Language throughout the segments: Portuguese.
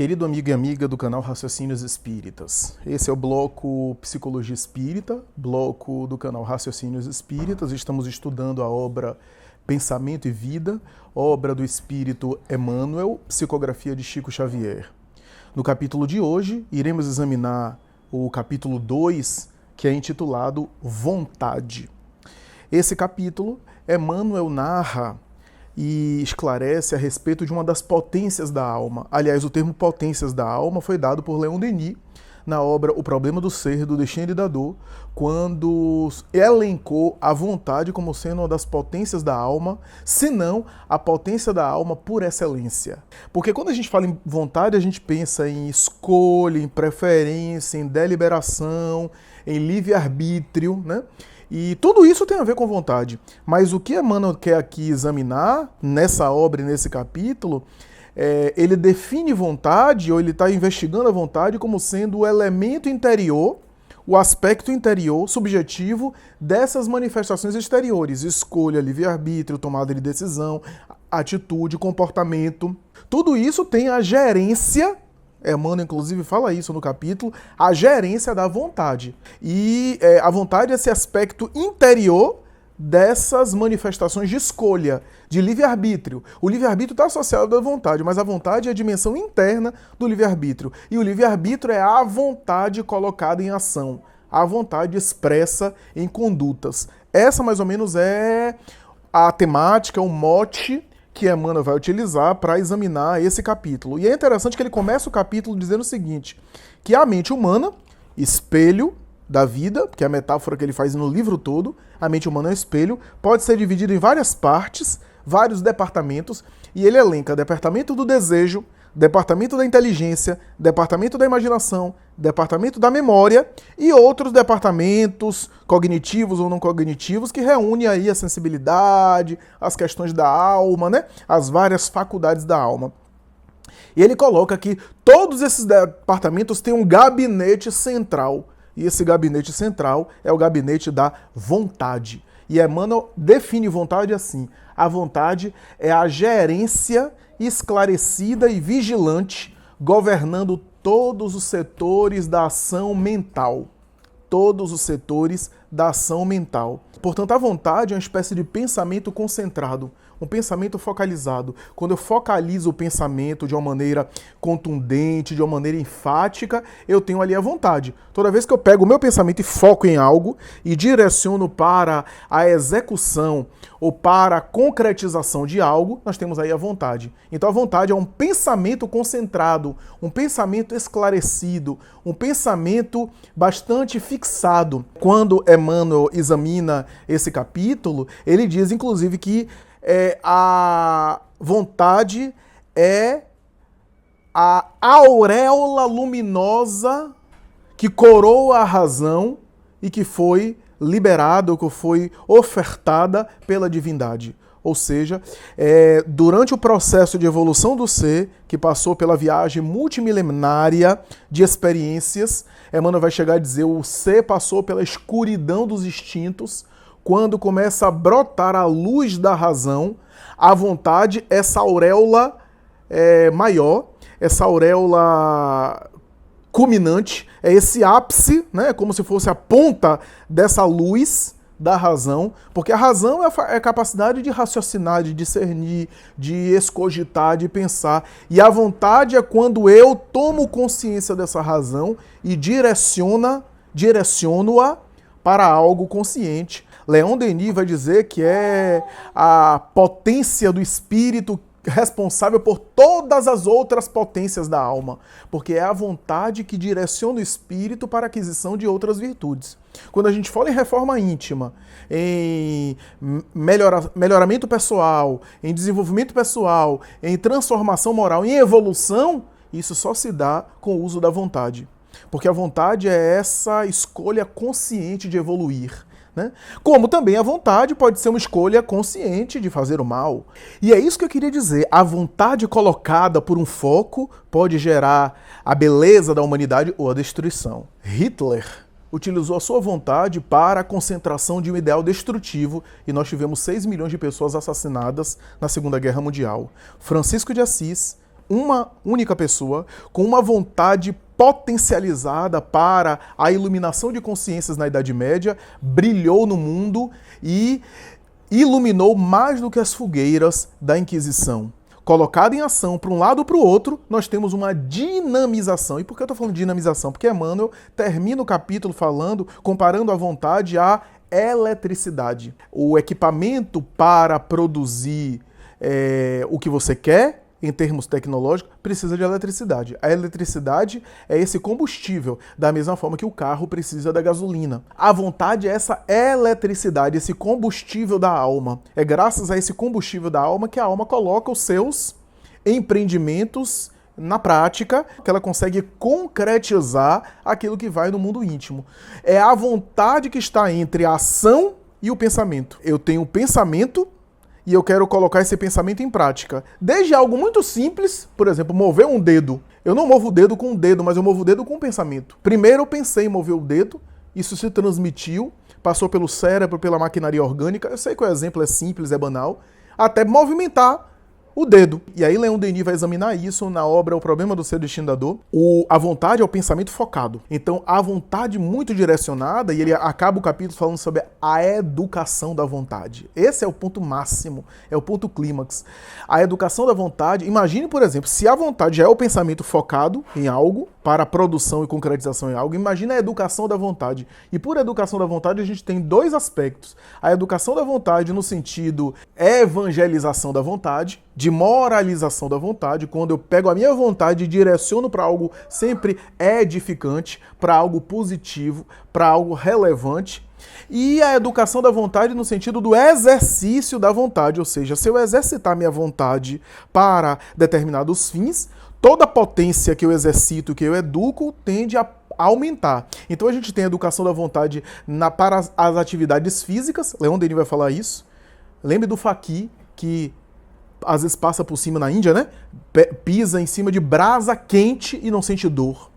querido amigo e amiga do canal Raciocínios Espíritas. Esse é o bloco Psicologia Espírita, bloco do canal Raciocínios Espíritas. Estamos estudando a obra Pensamento e Vida, obra do espírito Emmanuel, psicografia de Chico Xavier. No capítulo de hoje, iremos examinar o capítulo 2, que é intitulado Vontade. Esse capítulo, Emmanuel narra e esclarece a respeito de uma das potências da alma. Aliás, o termo potências da alma foi dado por Leon Denis na obra O Problema do Ser, do Destino e da Dor, quando elencou a vontade como sendo uma das potências da alma, se não a potência da alma por excelência. Porque quando a gente fala em vontade, a gente pensa em escolha, em preferência, em deliberação, em livre-arbítrio, né? E tudo isso tem a ver com vontade. Mas o que Emmanuel quer aqui examinar nessa obra e nesse capítulo, ele define vontade, ou ele está investigando a vontade como sendo o elemento interior, o aspecto interior, subjetivo, dessas manifestações exteriores. Escolha, livre-arbítrio, tomada de decisão, atitude, comportamento. Tudo isso tem a gerência. Emmanuel, inclusive, fala isso no capítulo, a gerência da vontade. E a vontade é esse aspecto interior dessas manifestações de escolha, de livre-arbítrio. O livre-arbítrio está associado à vontade, mas a vontade é a dimensão interna do livre-arbítrio. E o livre-arbítrio é a vontade colocada em ação, a vontade expressa em condutas. Essa, mais ou menos, é a temática, o mote que Emmanuel vai utilizar para examinar esse capítulo. E é interessante que ele começa o capítulo dizendo o seguinte, que a mente humana, espelho da vida, que é a metáfora que ele faz no livro todo, a mente humana é um espelho, pode ser dividida em várias partes, vários departamentos, e ele elenca departamento do desejo, departamento da inteligência, departamento da imaginação, departamento da memória e outros departamentos cognitivos ou não cognitivos que reúnem aí a sensibilidade, as questões da alma, né? As várias faculdades da alma. E ele coloca que todos esses departamentos têm um gabinete central. E esse gabinete central é o gabinete da vontade. E Emmanuel define vontade assim: a vontade é a gerência esclarecida e vigilante, governando todos os setores da ação mental. Todos os setores da ação mental. Portanto, a vontade é uma espécie de pensamento concentrado, um pensamento focalizado. Quando eu focalizo o pensamento de uma maneira contundente, de uma maneira enfática, eu tenho ali a vontade. Toda vez que eu pego o meu pensamento e foco em algo e direciono para a execução ou para a concretização de algo, nós temos aí a vontade. Então a vontade é um pensamento concentrado, um pensamento esclarecido, um pensamento bastante fixado. Quando Emmanuel examina esse capítulo, ele diz inclusive que a vontade é a auréola luminosa que coroa a razão e que foi liberada, ou que foi ofertada pela divindade. Ou seja, durante o processo de evolução do ser, que passou pela viagem multimilenária de experiências, Emmanuel vai chegar a dizer, o ser passou pela escuridão dos instintos. Quando começa a brotar a luz da razão, a vontade, essa auréola maior, essa auréola culminante, é esse ápice, né, como se fosse a ponta dessa luz da razão, porque a razão é a capacidade de raciocinar, de discernir, de escogitar, de pensar. E a vontade é quando eu tomo consciência dessa razão e direciono-a para algo consciente. Leon Denis vai dizer que é a potência do espírito responsável por todas as outras potências da alma, porque é a vontade que direciona o espírito para a aquisição de outras virtudes. Quando a gente fala em reforma íntima, em melhoramento pessoal, em desenvolvimento pessoal, em transformação moral, em evolução, isso só se dá com o uso da vontade. Porque a vontade é essa escolha consciente de evoluir, né? Como também a vontade pode ser uma escolha consciente de fazer o mal. E é isso que eu queria dizer. A vontade colocada por um foco pode gerar a beleza da humanidade ou a destruição. Hitler utilizou a sua vontade para a concentração de um ideal destrutivo e nós tivemos 6 milhões de pessoas assassinadas na Segunda Guerra Mundial. Francisco de Assis uma única pessoa com uma vontade potencializada para a iluminação de consciências na Idade Média, brilhou no mundo e iluminou mais do que as fogueiras da Inquisição. Colocado em ação para um lado ou para o outro, nós temos uma dinamização. E por que eu estou falando de dinamização? Porque Emmanuel termina o capítulo comparando a vontade à eletricidade. O equipamento para produzir o que você quer, em termos tecnológicos, precisa de eletricidade. A eletricidade é esse combustível, da mesma forma que o carro precisa da gasolina. A vontade é essa eletricidade, esse combustível da alma. É graças a esse combustível da alma que a alma coloca os seus empreendimentos na prática, que ela consegue concretizar aquilo que vai no mundo íntimo. É a vontade que está entre a ação e o pensamento. Eu tenho o pensamento e eu quero colocar esse pensamento em prática. Desde algo muito simples, por exemplo, mover um dedo. Eu não movo o dedo com o dedo, mas eu movo o dedo com o pensamento. Primeiro eu pensei em mover o dedo, isso se transmitiu, passou pelo cérebro, pela maquinaria orgânica. Eu sei que o exemplo é simples, é banal, até movimentar o dedo. E aí Leon Denis vai examinar isso na obra O Problema do Ser Destino da Dor. A vontade é o pensamento focado. Então, a vontade muito direcionada, e ele acaba o capítulo falando sobre a educação da vontade. Esse é o ponto máximo, é o ponto clímax. A educação da vontade, imagine, por exemplo, se a vontade já é o pensamento focado em algo, para a produção e concretização em algo, imagine a educação da vontade. E por educação da vontade, a gente tem dois aspectos. A educação da vontade no sentido evangelização da vontade, de moralização da vontade, quando eu pego a minha vontade e direciono para algo sempre edificante, para algo positivo, para algo relevante. E a educação da vontade no sentido do exercício da vontade, ou seja, se eu exercitar minha vontade para determinados fins, toda a potência que eu exercito, que eu educo, tende a aumentar. Então a gente tem a educação da vontade para as atividades físicas, Leon Denis vai falar isso. Lembre do faqui que às vezes passa por cima na Índia, né? Pisa em cima de brasa quente e não sente dor.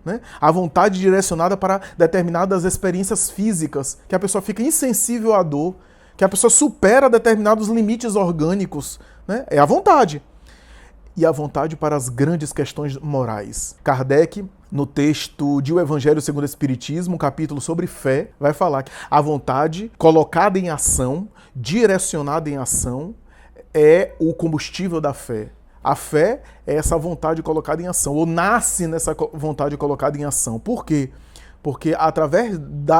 Né? A vontade direcionada para determinadas experiências físicas, que a pessoa fica insensível à dor, que a pessoa supera determinados limites orgânicos. Né? É a vontade. E a vontade para as grandes questões morais. Kardec, no texto de O Evangelho segundo o Espiritismo, um capítulo sobre fé, vai falar que a vontade colocada em ação, direcionada em ação, é o combustível da fé. A fé é essa vontade colocada em ação, ou nasce nessa vontade colocada em ação. Por quê? Porque através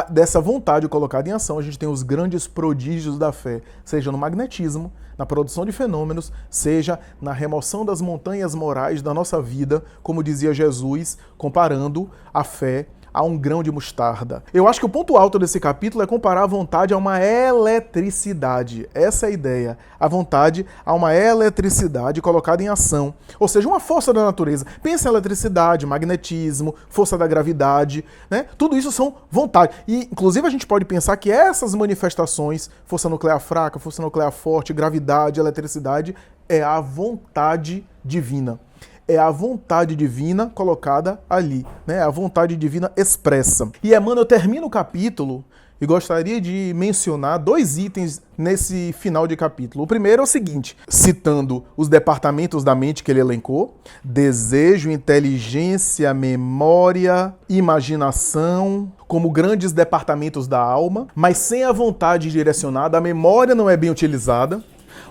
dessa vontade colocada em ação, a gente tem os grandes prodígios da fé, seja no magnetismo, na produção de fenômenos, seja na remoção das montanhas morais da nossa vida, como dizia Jesus, comparando a fé a um grão de mostarda. Eu acho que o ponto alto desse capítulo é comparar a vontade a uma eletricidade. Essa é a ideia. A vontade a uma eletricidade colocada em ação. Ou seja, uma força da natureza. Pensa em eletricidade, magnetismo, força da gravidade, né? Tudo isso são vontade. E, inclusive, a gente pode pensar que essas manifestações, força nuclear fraca, força nuclear forte, gravidade, eletricidade, é a vontade divina. É a vontade divina colocada ali, né? A vontade divina expressa. E Emmanuel termina o capítulo e gostaria de mencionar dois itens nesse final de capítulo. O primeiro é o seguinte, citando os departamentos da mente que ele elencou: desejo, inteligência, memória, imaginação, como grandes departamentos da alma, mas sem a vontade direcionada, a memória não é bem utilizada.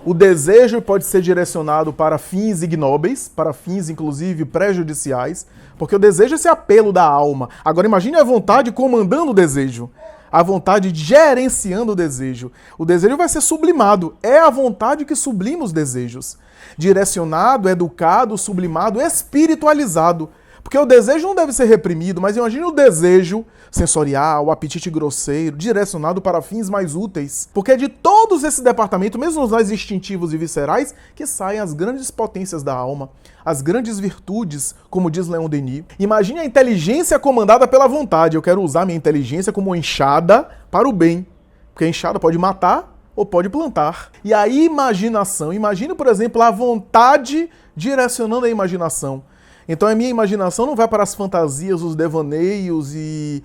O desejo pode ser direcionado para fins ignóbeis, para fins, inclusive, prejudiciais, porque o desejo é esse apelo da alma. Agora, imagine a vontade comandando o desejo, a vontade gerenciando o desejo. O desejo vai ser sublimado. É a vontade que sublima os desejos. Direcionado, educado, sublimado, espiritualizado. Porque o desejo não deve ser reprimido, mas imagine o desejo sensorial, o apetite grosseiro, direcionado para fins mais úteis. Porque é de todos esses departamentos, mesmo os mais instintivos e viscerais, que saem as grandes potências da alma, as grandes virtudes, como diz Leon Denis. Imagine a inteligência comandada pela vontade. Eu quero usar minha inteligência como uma enxada para o bem. Porque a enxada pode matar ou pode plantar. E a imaginação. Imagine, por exemplo, a vontade direcionando a imaginação. Então a minha imaginação não vai para as fantasias, os devaneios e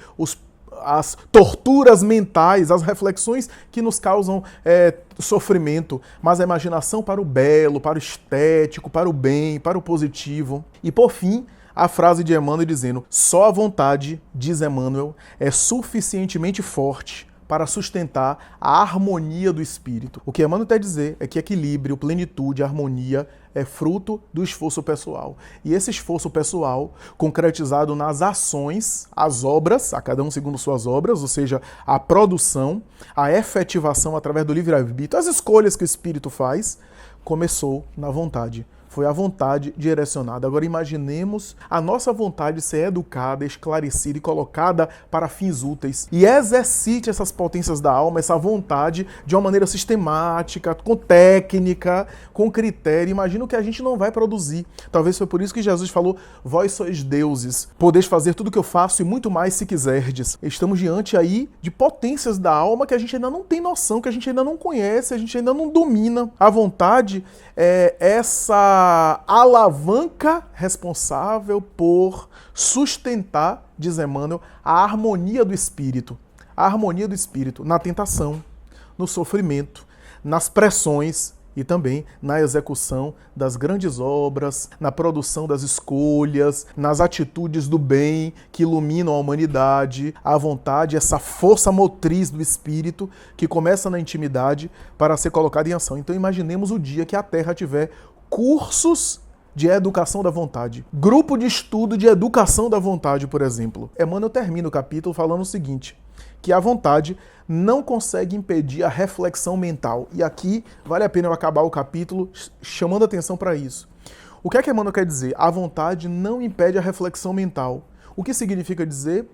as torturas mentais, as reflexões que nos causam sofrimento, mas a imaginação para o belo, para o estético, para o bem, para o positivo. E por fim, a frase de Emmanuel dizendo: só a vontade, diz Emmanuel, é suficientemente forte para sustentar a harmonia do espírito. O que Emmanuel quer dizer é que equilíbrio, plenitude, harmonia é fruto do esforço pessoal. E esse esforço pessoal, concretizado nas ações, as obras, a cada um segundo suas obras, ou seja, a produção, a efetivação através do livre-arbítrio, as escolhas que o espírito faz, começou na vontade. Foi a vontade direcionada. Agora imaginemos a nossa vontade ser educada, esclarecida e colocada para fins úteis. E exercite essas potências da alma, essa vontade, de uma maneira sistemática, com técnica, com critério. Imagina o que a gente não vai produzir. Talvez foi por isso que Jesus falou: vós sois deuses, podeis fazer tudo o que eu faço e muito mais se quiserdes. Estamos diante aí de potências da alma que a gente ainda não tem noção, que a gente ainda não conhece, a gente ainda não domina. A vontade é essa alavanca responsável por sustentar, diz Emmanuel, a harmonia do espírito. A harmonia do espírito na tentação, no sofrimento, nas pressões e também na execução das grandes obras, na produção das escolhas, nas atitudes do bem que iluminam a humanidade. A vontade, essa força motriz do espírito que começa na intimidade para ser colocada em ação. Então imaginemos o dia que a Terra tiver cursos de educação da vontade. Grupo de estudo de educação da vontade, por exemplo. Emmanuel termina o capítulo falando o seguinte: que a vontade não consegue impedir a reflexão mental. E aqui vale a pena eu acabar o capítulo chamando atenção para isso. O que é que Emmanuel quer dizer? A vontade não impede a reflexão mental. O que significa dizer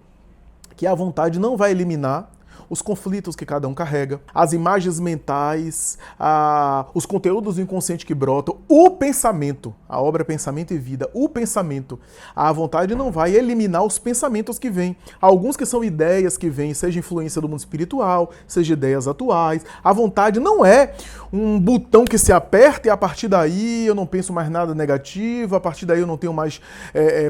que a vontade não vai eliminar os conflitos que cada um carrega, as imagens mentais, os conteúdos do inconsciente que brotam, o pensamento, a obra Pensamento e Vida, o pensamento. A vontade não vai eliminar os pensamentos que vêm. Alguns que são ideias que vêm, seja influência do mundo espiritual, seja ideias atuais. A vontade não é um botão que se aperta e a partir daí eu não penso mais nada negativo, a partir daí eu não tenho mais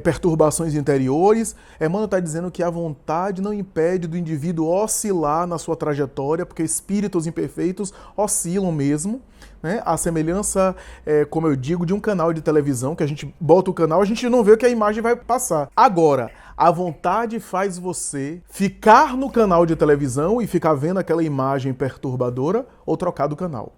perturbações interiores. Emmanuel está dizendo que a vontade não impede do indivíduo oscilar na sua trajetória, porque espíritos imperfeitos oscilam mesmo, né? A semelhança, como eu digo, de um canal de televisão, que a gente bota o canal, a gente não vê o que a imagem vai passar. Agora, a vontade faz você ficar no canal de televisão e ficar vendo aquela imagem perturbadora ou trocar do canal.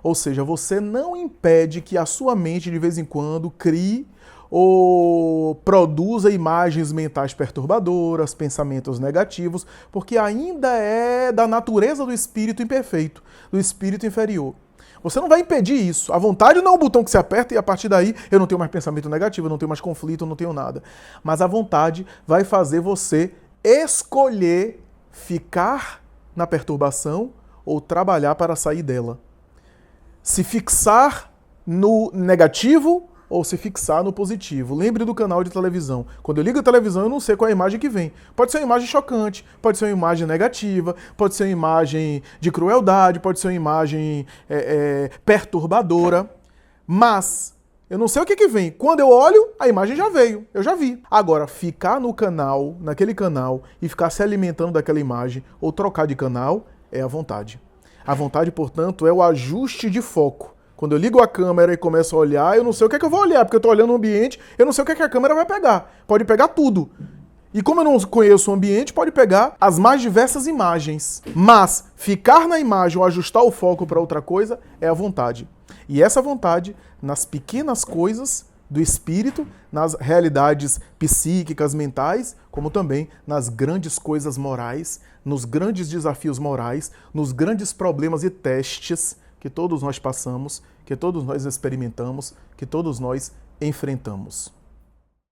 Ou seja, você não impede que a sua mente de vez em quando crie ou produza imagens mentais perturbadoras, pensamentos negativos, porque ainda é da natureza do espírito imperfeito, do espírito inferior. Você não vai impedir isso. A vontade não é um botão que se aperta e a partir daí eu não tenho mais pensamento negativo, eu não tenho mais conflito, eu não tenho nada. Mas a vontade vai fazer você escolher ficar na perturbação ou trabalhar para sair dela. Se fixar no negativo ou se fixar no positivo. Lembre do canal de televisão. Quando eu ligo a televisão, eu não sei qual é a imagem que vem. Pode ser uma imagem chocante, pode ser uma imagem negativa, pode ser uma imagem de crueldade, pode ser uma imagem perturbadora. Mas eu não sei o que vem. Quando eu olho, a imagem já veio. Eu já vi. Agora, ficar no canal, naquele canal, e ficar se alimentando daquela imagem, ou trocar de canal, é a vontade. A vontade, portanto, é o ajuste de foco. Quando eu ligo a câmera e começo a olhar, eu não sei o que é que eu vou olhar, porque eu estou olhando o ambiente, eu não sei o que é que a câmera vai pegar. Pode pegar tudo. E como eu não conheço o ambiente, pode pegar as mais diversas imagens. Mas ficar na imagem ou ajustar o foco para outra coisa é a vontade. E essa vontade, nas pequenas coisas do espírito, nas realidades psíquicas, mentais, como também nas grandes coisas morais, nos grandes desafios morais, nos grandes problemas e testes que todos nós passamos, que todos nós experimentamos, que todos nós enfrentamos.